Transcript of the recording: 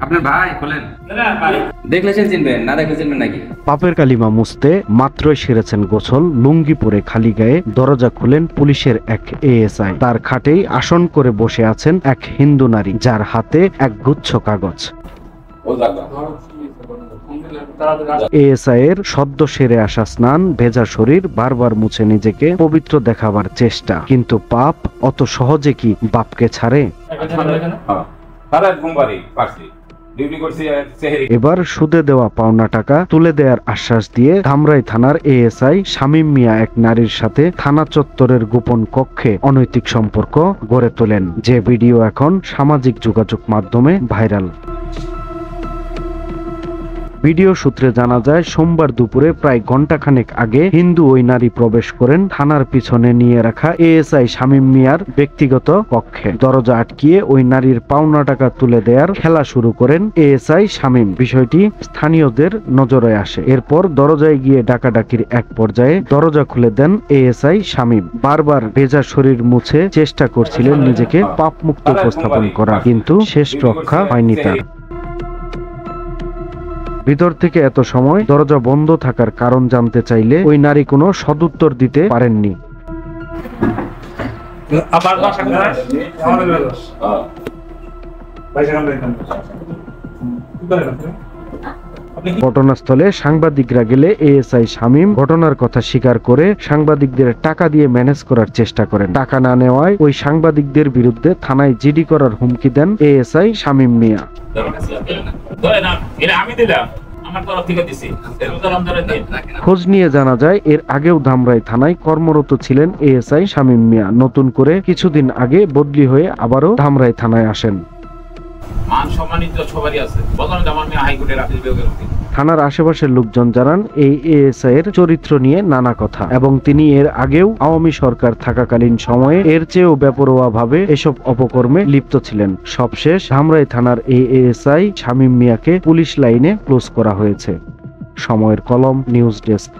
আপনার ভাই খোলেন, দেখলে সে চিনবেন, না দেখলে চিনবেন নাকি? পাপের কালিমা মুছতে মাত্রই সেরেছেন গোসল, লুঙ্গি পরে খালি গায়ে দরজা খুলেন পুলিশের এক এএসআই। তার খাটেই আসন করে বসে আছেন এক হিন্দু নারী, যার হাতে এক গুচ্ছ কাগজ। এএসআই এর সদ্য সেরে আসা স্নান ভেজা শরীর, বারবার মুছে নিজেকে পবিত্র দেখাবার চেষ্টা। কিন্তু পাপ অত সহজে কি বাপকে ছাড়ে? এবার সুদে দেওয়া পাওনা টাকা তুলে দেওয়ার আশ্বাস দিয়ে ধামরাই থানার এএসআই শামীম মিয়া এক নারীর সাথে থানা চত্বরের গোপন কক্ষে অনৈতিক সম্পর্ক গড়ে তোলেন, যে ভিডিও এখন সামাজিক যোগাযোগ মাধ্যমে ভাইরাল। ভিডিও সূত্রে জানা যায়, সোমবার দুপুরে প্রায় ঘণ্টাখানেক আগে হিন্দু ওই নারী প্রবেশ করেন থানার পিছনে নিয়ে রাখা এএসআই শামীম মিয়ার ব্যক্তিগত কক্ষে। দরজা আটকিয়ে ওই নারীর পাওনা টাকা তুলে দেওয়ার খেলা শুরু করেন এএসআই শামীম। বিষয়টি স্থানীয়দের নজরে আসে। এরপর দরজায় গিয়ে ডাকাডাকির এক পর্যায়ে দরজা খুলে দেন এএসআই শামীম। বারবার ভেজা শরীর মুছে চেষ্টা করছিলেন নিজেকে পাপমুক্ত উপস্থাপন করা, কিন্তু শেষ রক্ষা হয়নি তার। ভিতর থেকে এত সময় দরজা বন্ধ থাকার কারণ জানতে চাইলে ওই নারী কোনো সদুত্তর দিতে পারেননি। ঘটনাস্থলে সাংবাদিকরা গেলে এএসআই শামীম ঘটনার কথা স্বীকার করে সাংবাদিকদের টাকা দিয়ে ম্যানেজ করার চেষ্টা করেন। টাকা না নেওয়ায় ওই সাংবাদিকদের বিরুদ্ধে থানায় জিডি করার হুমকি দেন এএসআই শামীম মিয়া। খোঁজ নিয়ে জানা যায়, এর আগেও ধামরাই থানায় কর্মরত ছিলেন এএসআই শামীম মিয়া। নতুন করে কিছুদিন আগে বদলি হয়ে আবারও ধামরাই থানায় আসেন। থানার আশেপাশের লোকজন জানান, এই এএসআই এর চরিত্র নিয়ে নানা কথা, এবং তিনি এর আগেও আওয়ামী সরকার থাকাকালীন সময়ে এর চেয়েও বেপরোয়া ভাবে এসব অপকর্মে লিপ্ত ছিলেন। সবশেষ ধামরাই থানার এই এএসআই শামীম মিয়াকে পুলিশ লাইনে ক্লোজ করা হয়েছে। সময়ের কলম, নিউজ ডেস্ক।